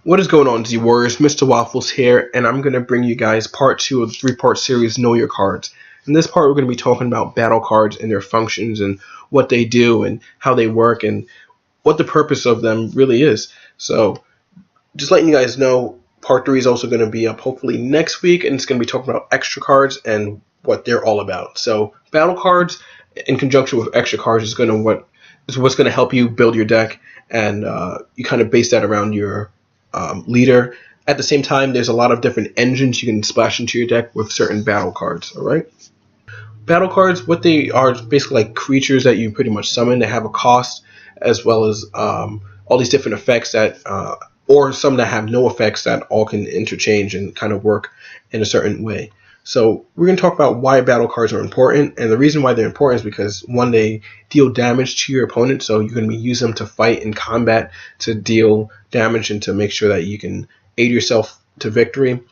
What is going on, Z Warriors? MrWaffles here, and I'm going to bring you guys part 2 of the 3-part series, Know Your Cards. In this part, we're going to be talking about battle cards and their functions and what they do and how they work and what the purpose of them really is. So, just letting you guys know, part 3 is also going to be up hopefully next week, and it's going to be talking about extra cards and what they're all about. So, battle cards in conjunction with extra cards is what's going to help you build your deck, and you kind of base that around your leader. At the same time, there's a lot of different engines you can splash into your deck with certain battle cards. Alright? Battle cards, what they are is basically like creatures that you pretty much summon. They have a cost, as well as all these different effects that, or some that have no effects that all can interchange and kind of work in a certain way. So we're going to talk about why battle cards are important, and the reason why they're important is because, one, they deal damage to your opponent, so you're going to use them to fight in combat, to deal damage and to make sure that you can aid yourself to victory.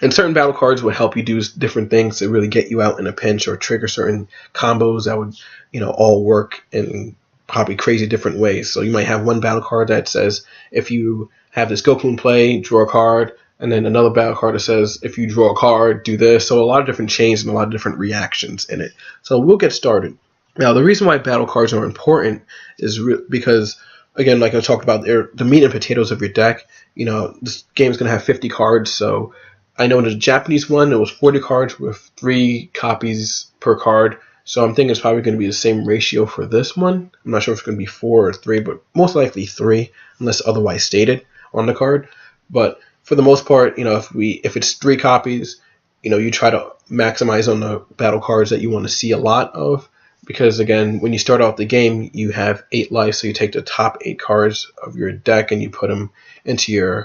And certain battle cards will help you do different things to really get you out in a pinch or trigger certain combos that would, all work in probably crazy different ways. So you might have one battle card that says, if you have this Goku in play, draw a card. And then another battle card that says, if you draw a card, do this. So a lot of different chains and a lot of different reactions in it. So we'll get started. Now, the reason why battle cards are important is because, again, like I talked about, they're the meat and potatoes of your deck. This game is going to have 50 cards. So I know in the Japanese one, it was 40 cards with 3 copies per card. So I'm thinking it's probably going to be the same ratio for this one. I'm not sure if it's going to be 4 or 3, but most likely 3, unless otherwise stated on the card. But for the most part, if it's 3 copies, you try to maximize on the battle cards that you want to see a lot of, because again, when you start out the game, you have 8 life, so you take the top 8 cards of your deck and you put them into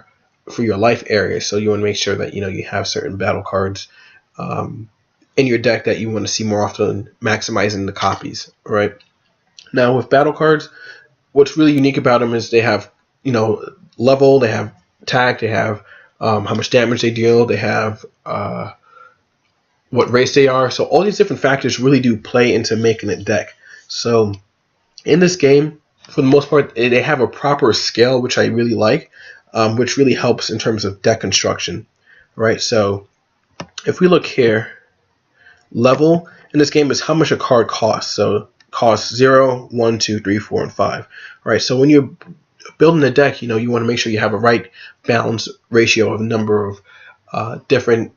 for your life area. So you want to make sure that you have certain battle cards in your deck that you want to see more often, maximizing the copies. Right now, with battle cards, what's really unique about them is they have level, they have attack, they have how much damage they deal, they have what race they are. So all these different factors really do play into making a deck. So in this game, for the most part, they have a proper scale, which I really like, which really helps in terms of deck construction. Right, so if we look here, level in this game is how much a card costs. So it costs 0, 1, 2, 3, 4, and 5. Right, so when you're building a deck, you want to make sure you have a right balance ratio of a number of different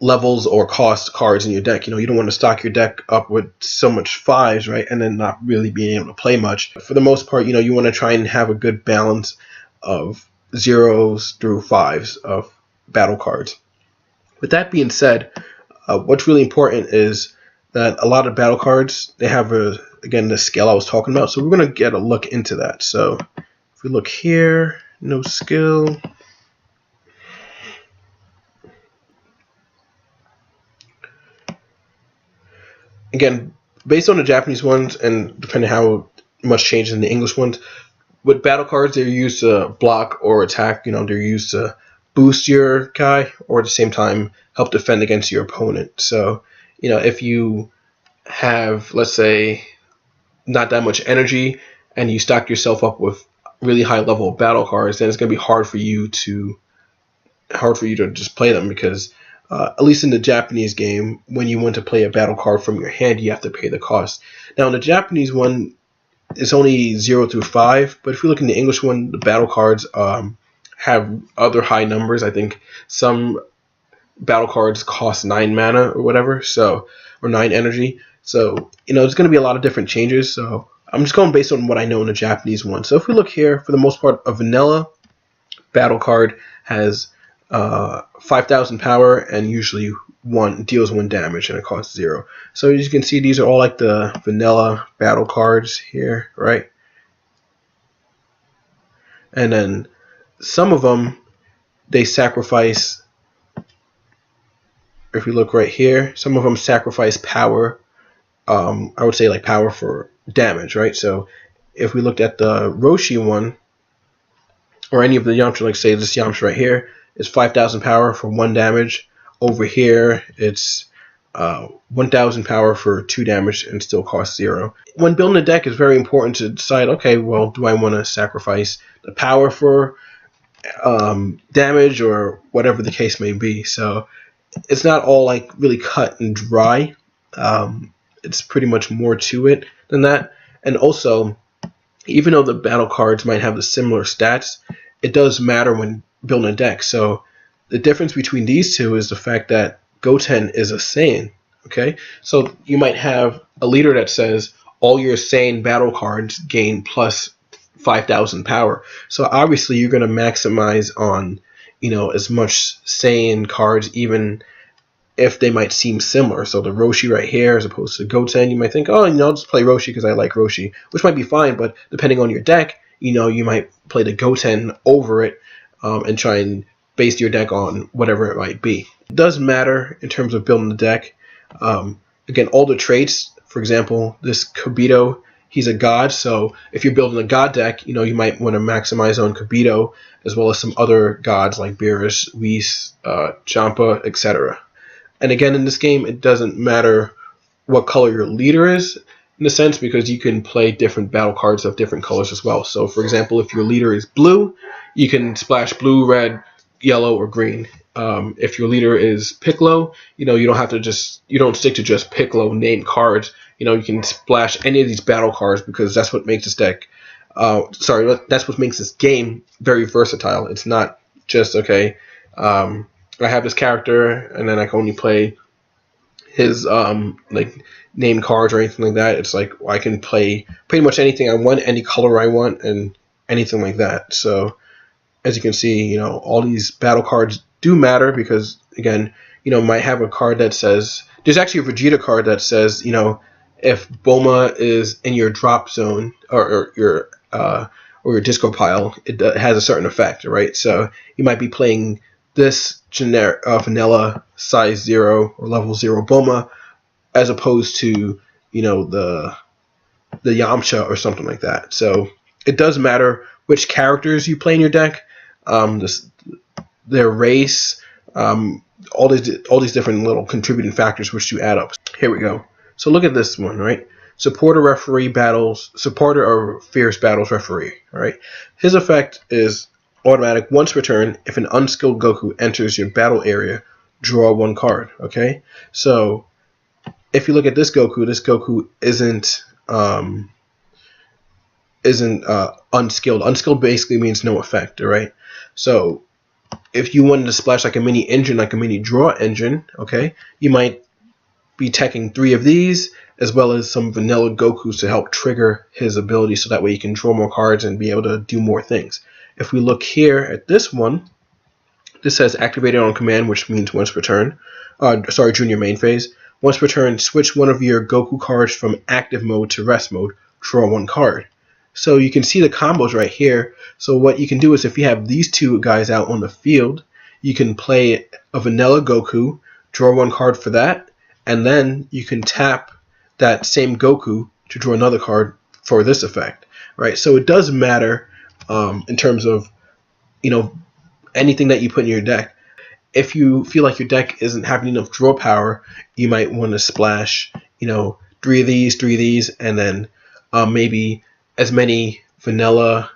levels or cost cards in your deck. You don't want to stock your deck up with so much 5s, right, and then not really being able to play much. For the most part, you want to try and have a good balance of 0s through 5s of battle cards. With that being said, what's really important is that a lot of battle cards, they have again, the scale I was talking about. So we're going to get a look into that. So if we look here, no skill. Again, based on the Japanese ones and depending how much changes in the English ones, with battle cards, they're used to block or attack. They're used to boost your guy or at the same time help defend against your opponent. So, if you have, let's say, not that much energy and you stock yourself up with really high level battle cards, then it's going to be hard for you to just play them, because at least in the Japanese game, when you want to play a battle card from your hand, you have to pay the cost. Now in the Japanese one, it's only 0 through 5, but if you look in the English one, the battle cards have other high numbers. I think some battle cards cost 9 mana or whatever, or 9 energy. So there's going to be a lot of different changes. So I'm just going based on what I know in the Japanese one. So if we look here, for the most part, a vanilla battle card has 5,000 power and usually deals 1 damage, and it costs 0. So as you can see, these are all like the vanilla battle cards here, right? And then some of them, they sacrifice, if we look right here, some of them sacrifice power. I would say like power for damage, right? So if we looked at the Roshi one, or any of the Yamcha, like say this Yamcha right here, is 5,000 power for 1 damage. Over here, it's 1,000 power for 2 damage and still costs 0. When building a deck, it's very important to decide, okay, well, do I want to sacrifice the power for damage or whatever the case may be. So it's not all like really cut and dry. It's pretty much more to it than that. And also, even though the battle cards might have the similar stats, it does matter when building a deck. So the difference between these two is the fact that Goten is a Saiyan. Okay, so you might have a leader that says all your Saiyan battle cards gain plus 5,000 power. So obviously you're going to maximize on, as much Saiyan cards, even if they might seem similar. So the Roshi right here, as opposed to Goten, you might think, oh, I'll just play Roshi because I like Roshi, which might be fine. But depending on your deck, you might play the Goten over it, and try and base your deck on whatever it might be. It does matter in terms of building the deck. Again, all the traits, for example, this Kibito, he's a god. So if you're building a god deck, you might want to maximize on Kibito as well as some other gods like Beerus, Whis, Champa, etc. And again, in this game, it doesn't matter what color your leader is, in a sense, because you can play different battle cards of different colors as well. So, for example, if your leader is blue, you can splash blue, red, yellow, or green. If your leader is Piccolo, you don't stick to just Piccolo named cards. You can splash any of these battle cards because that's what makes this deck. That's what makes this game very versatile. It's not just okay. I have this character, and then I can only play his like name cards or anything like that. It's like I can play pretty much anything I want, any color I want, and anything like that. So as you can see, all these battle cards do matter because, again, might have a card that says there's actually a Vegeta card that says, if Bulma is in your drop zone or your disco pile, it has a certain effect, right? So you might be playing this generic vanilla size 0 or level 0 Bulma as opposed to the Yamcha or something like that. So it does matter which characters you play in your deck, their race, all these different little contributing factors which do add up. Here we go. So look at this one, right? Supporter or fierce battles referee. All right. His effect is automatic once per turn. If an unskilled Goku enters your battle area, draw one card. Okay, so if you look at this Goku isn't unskilled. Unskilled basically means no effect. All right, so if you wanted to splash like a mini engine, like a mini draw engine, okay, you might be teching 3 of these as well as some vanilla Gokus to help trigger his ability, so that way you can draw more cards and be able to do more things. If we look here at this one, this says activated on command, which means once per turn. Junior main phase. Once per turn, switch one of your Goku cards from active mode to rest mode. Draw one card. So you can see the combos right here. So what you can do is, if you have these two guys out on the field, you can play a vanilla Goku, draw one card for that, and then you can tap that same Goku to draw another card for this effect, right? So it does matter in terms of anything that you put in your deck. If you feel like your deck isn't having enough draw power, you might want to splash 3 of these, and then maybe as many vanilla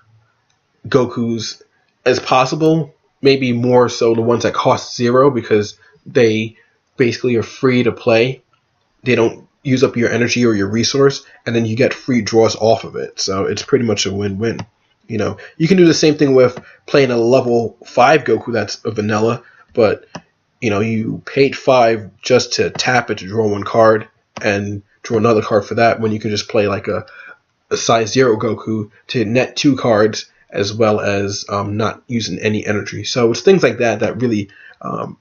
Gokus as possible. Maybe more so the ones that cost 0, because they basically are free to play. They don't use up your energy or your resource, and then you get free draws off of it. So it's pretty much a win-win. You can do the same thing with playing a level 5 Goku that's a vanilla, but you paid 5 just to tap it to draw one card and draw another card for that, when you can just play like a size 0 Goku to net 2 cards as well as not using any energy. So it's things like that that really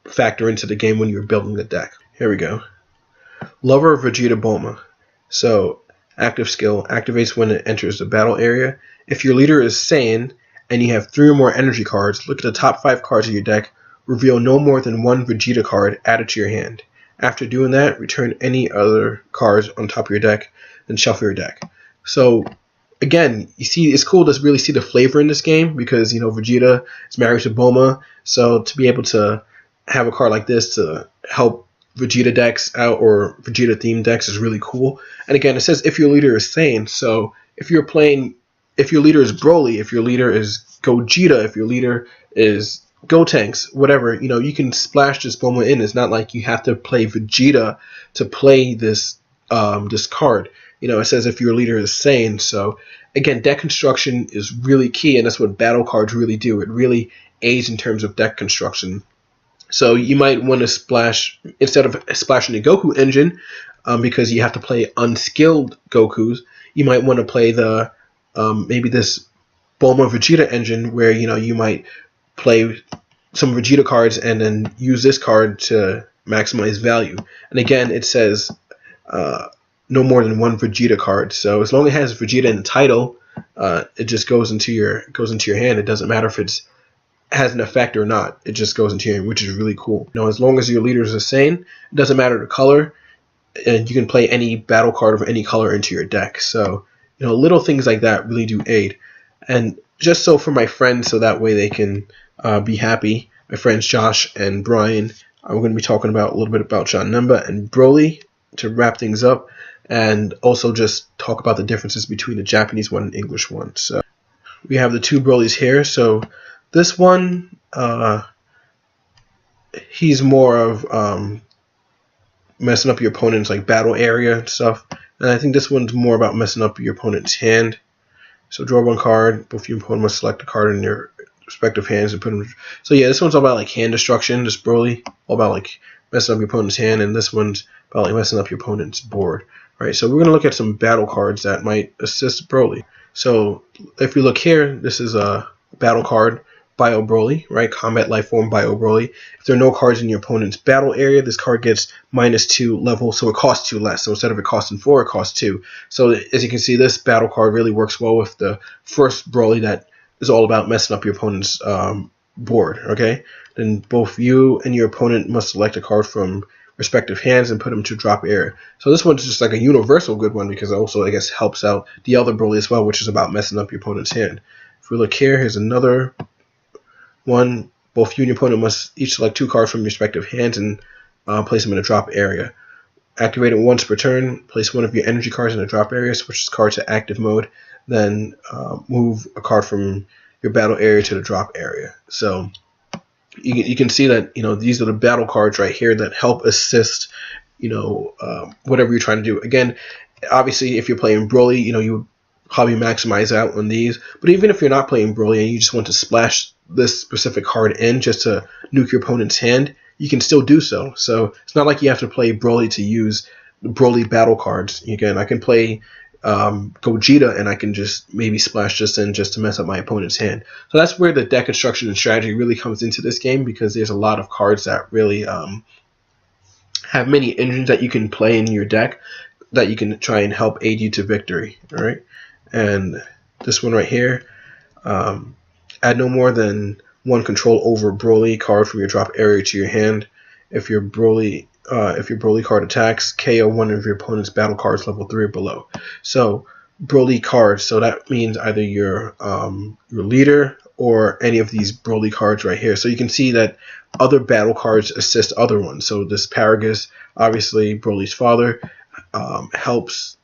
factor into the game when you're building the deck. Here we go. Lover of Vegeta Bulma. So active skill activates when it enters the battle area. If your leader is Saiyan and you have 3 or more energy cards, look at the top 5 cards of your deck. Reveal no more than 1 Vegeta card added to your hand. After doing that, return any other cards on top of your deck, then shuffle your deck. So again, you see, it's cool to really see the flavor in this game, because Vegeta is married to Bulma, so to be able to have a card like this to help Vegeta decks out, or Vegeta themed decks, is really cool. And again, it says if your leader is Saiyan, so if if your leader is Broly, if your leader is Gogeta, if your leader is Gotenks, whatever, you can splash this Bulma in. It's not like you have to play Vegeta to play this this card. It says if your leader is sane. So again, deck construction is really key, and that's what battle cards really do. It really aids in terms of deck construction. So you might want to splash, instead of splashing the Goku engine, because you have to play unskilled Gokus, you might want to play the maybe this Bulma Vegeta engine, where you might play some Vegeta cards and then use this card to maximize value. And again, it says no more than one Vegeta card. So as long as it has Vegeta in the title, it just goes into your hand. It doesn't matter if it's has an effect or not. It just goes into your hand, which is really cool. As long as your leaders are sane, it doesn't matter the color, and you can play any battle card of any color into your deck. So little things like that really do aid. And just so for my friends, so that way they can be happy, my friends Josh and Brian, we're going to be talking about a little bit about Janemba and Broly to wrap things up, and also just talk about the differences between the Japanese one and English one. So we have the two Brolys here. So this one, he's more of messing up your opponent's like battle area and stuff, and I think this one's more about messing up your opponent's hand. So draw one card. Both your opponent must select a card in their respective hands and put them. So yeah, this one's all about like hand destruction. This Broly, all about like messing up your opponent's hand, and this one's about like messing up your opponent's board. All right, so we're gonna look at some battle cards that might assist Broly. So if we look here, this is a battle card, Bio Broly, right? Combat Life Form Bio Broly. If there are no cards in your opponent's battle area, this card gets -2 level, so it costs 2 less. So instead of it costing 4, it costs 2. So as you can see, this battle card really works well with the first Broly that is all about messing up your opponent's board, okay? Then both you and your opponent must select a card from respective hands and put them to drop area. So this one's just like a universal good one, because it also, I guess, helps out the other Broly as well, which is about messing up your opponent's hand. If we look here, here's another one. Both you and your opponent must each select 2 cards from your respective hands and place them in a drop area. Activate it once per turn. Place one of your energy cards in a drop area. Switch this card to active mode. Then move a card from your battle area to the drop area. So you can see that these are the battle cards right here that help assist whatever you're trying to do. Again, obviously, if you're playing Broly, you would probably maximize out on these. But even if you're not playing Broly and you just want to splash this specific card in just to nuke your opponent's hand, you can still do so. So it's not like you have to play Broly to use Broly battle cards. Again, I can play Gogeta and I can just maybe splash this in just to mess up my opponent's hand. So that's where the deck construction and strategy really comes into this game, because there's a lot of cards that really have many engines that you can play in your deck that you can try and help aid you to victory. All right, and this one right here, add no more than 1 control over Broly card from your drop area to your hand. If your Broly card attacks, KO one of your opponent's battle cards level 3 or below. So Broly cards, so that means either your leader or any of these Broly cards right here. So you can see that other battle cards assist other ones. So this Paragus, obviously Broly's father, helps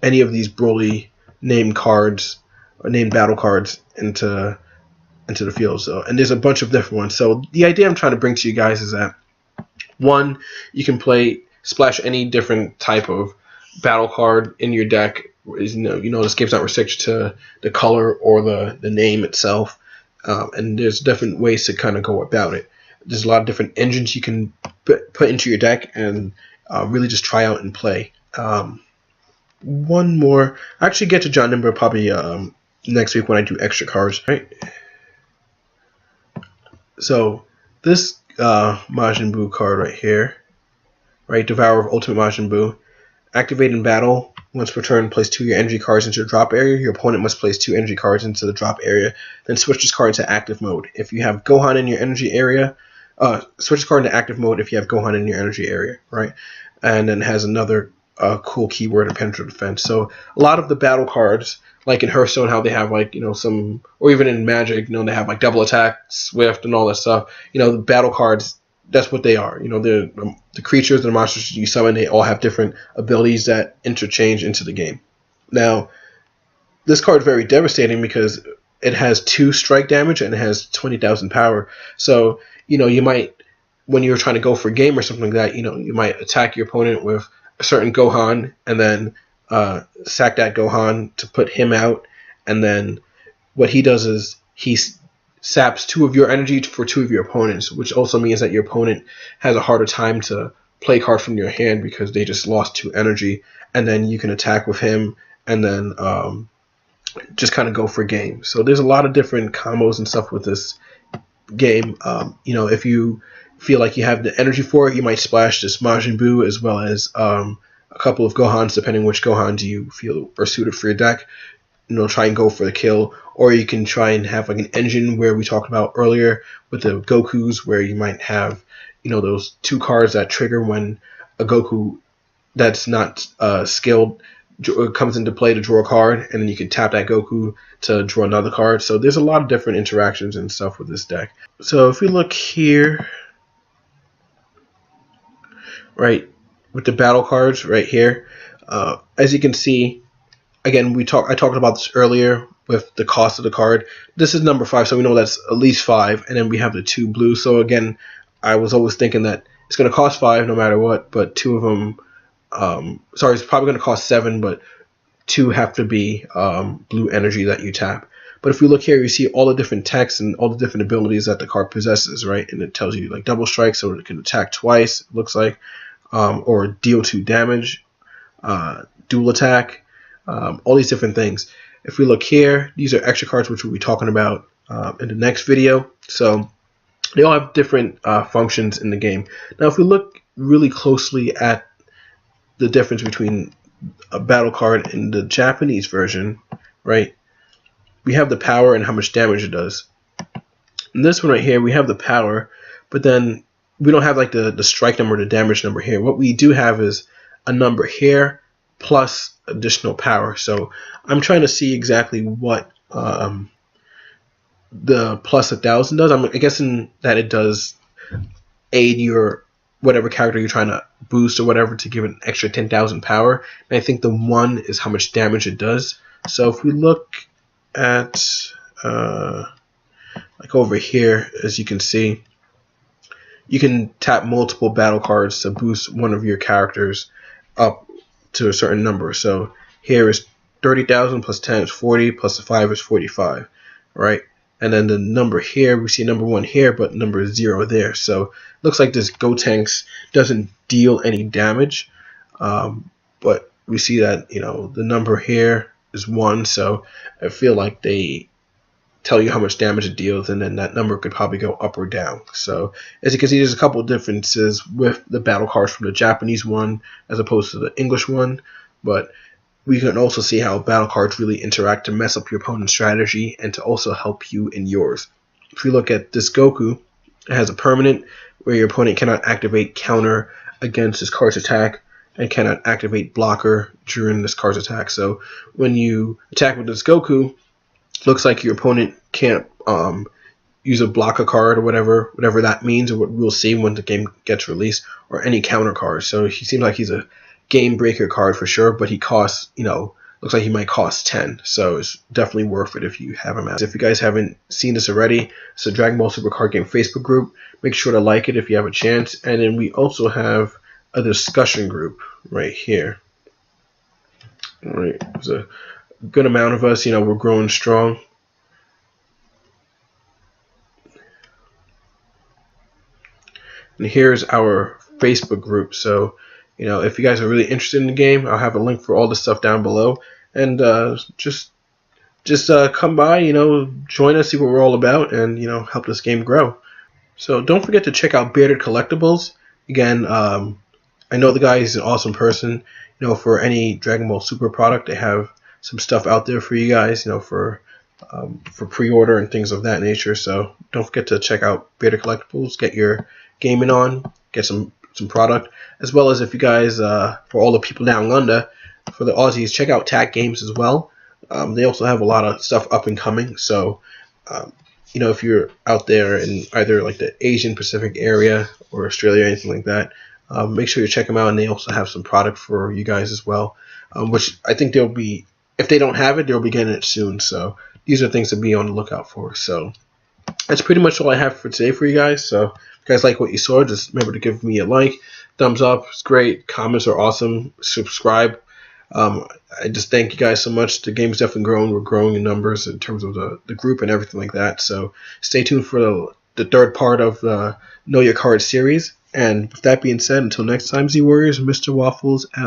any of these Broly named cards or named battle cards into the field. So, and there's a bunch of different ones. So the idea I'm trying to bring to you guys is that, one, you can splash any different type of battle card in your deck. This game's not restricted to the color or the name itself, and there's different ways to kind of go about it. There's a lot of different engines you can put into your deck and really just try out and play. One more, I actually get to Janemba probably next week when I do extra cards, right? So this Majin Buu card right here, right, Devourer of Ultimate Majin Buu, activate in battle. Once per turn, place 2 of your energy cards into the drop area. Your opponent must place 2 energy cards into the drop area. Then switch this card into active mode. If you have Gohan in your energy area, switch this card into active mode if you have Gohan in your energy area, right? And then has another cool keyword, Impenetrable Defense. So a lot of the battle cards, like in Hearthstone, how they have some, or even in Magic, they have like double attack, Swift, and all that stuff. The battle cards, that's what they are. The creatures and the monsters you summon, they all have different abilities that interchange into the game. Now, this card is very devastating because it has 2 strike damage and it has 20,000 power. So, you might, when you're trying to go for a game or something like that, you might attack your opponent with a certain Gohan and then sack that Gohan to put him out. And then what he does is he saps 2 of your energy for 2 of your opponents, which also means that your opponent has a harder time to play cards from your hand because they just lost 2 energy. And then you can attack with him and then just kind of go for game. So there's a lot of different combos and stuff with this game. If you feel like you have the energy for it, you might splash this Majin Buu as well as a couple of Gohans, depending which Gohans you feel are suited for your deck. Try and go for the kill, or you can try and have like an engine where we talked about earlier with the Gokus, where you might have those 2 cards that trigger when a Goku that's not skilled comes into play to draw a card, and then you can tap that Goku to draw another card. So there's a lot of different interactions and stuff with this deck. So if we look here, right, with the battle cards right here, as you can see, again, I talked about this earlier with the cost of the card. This is number 5, so we know that's at least 5, and then we have the 2 blue. So again, I was always thinking that it's going to cost 5 no matter what, but 2 of them, it's probably going to cost 7, but 2 have to be blue energy that you tap. But if we look here, you see all the different texts and all the different abilities that the card possesses, right? And it tells you like double strike, so it can attack twice, it looks like, or deal 2 damage, dual attack, all these different things. If we look here, these are extra cards which we'll be talking about in the next video. So they all have different functions in the game. Now if we look really closely at the difference between a battle card in the Japanese version, right, we have the power and how much damage it does. In this one right here, we have the power, but then we don't have like the strike number or the damage number here. What we do have is a number here plus additional power. So I'm trying to see exactly what the plus 1,000 does. I'm guessing that it does aid your whatever character you're trying to boost or whatever to give it an extra 10,000 power. And I think the 1 is how much damage it does. So if we look at like over here, as you can see, you can tap multiple battle cards to boost one of your characters up to a certain number. So here is 30,000 plus 10 is 40, plus the 5 is 45, right? And then the number here, we see number 1 here, but number 0 there. So it looks like this Gotenks doesn't deal any damage, but we see that the number here is 1. So I feel like they tell you how much damage it deals, and then that number could probably go up or down. So as you can see, there's a couple of differences with the battle cards from the Japanese one as opposed to the English one, but we can also see how battle cards really interact to mess up your opponent's strategy and to also help you in yours. If we look at this Goku, it has a permanent where your opponent cannot activate counter against this card's attack and cannot activate blocker during this card's attack. So when you attack with this Goku, looks like your opponent can't use a blocker card or whatever that means, or what we'll see when the game gets released, or any counter card. So he seems like he's a game breaker card for sure, but he costs, looks like he might cost 10. So it's definitely worth it if you have him out. If you guys haven't seen this already, it's a Dragon Ball Super Card Game Facebook group. Make sure to like it if you have a chance. And then we also have a discussion group right here. All right, there's a good amount of us, we're growing strong. And here's our Facebook group. So, if you guys are really interested in the game, I'll have a link for all the stuff down below. And just come by, join us, see what we're all about, and help this game grow. So don't forget to check out Bearded Collectibles. Again, I know the guy is an awesome person. For any Dragon Ball Super product, they have some stuff out there for you guys, for pre-order and things of that nature. So don't forget to check out Bearded Collectibles, get your gaming on, get some product, as well as if you guys, for all the people down under, for the Aussies, check out TAC Games as well. They also have a lot of stuff up and coming. So if you're out there in either like the Asian Pacific area or Australia or anything like that, make sure you check them out, and they also have some product for you guys as well, which I think they'll be if they don't have it, they'll be getting it soon. So these are things to be on the lookout for. So that's pretty much all I have for today for you guys. So if you guys like what you saw, just remember to give me a like, thumbs up. It's great. Comments are awesome. Subscribe. I just thank you guys so much. The game's definitely growing. We're growing in numbers in terms of the group and everything like that. So stay tuned for the third part of the Know Your Card series. And with that being said, until next time, Z Warriors, MrWaffles out.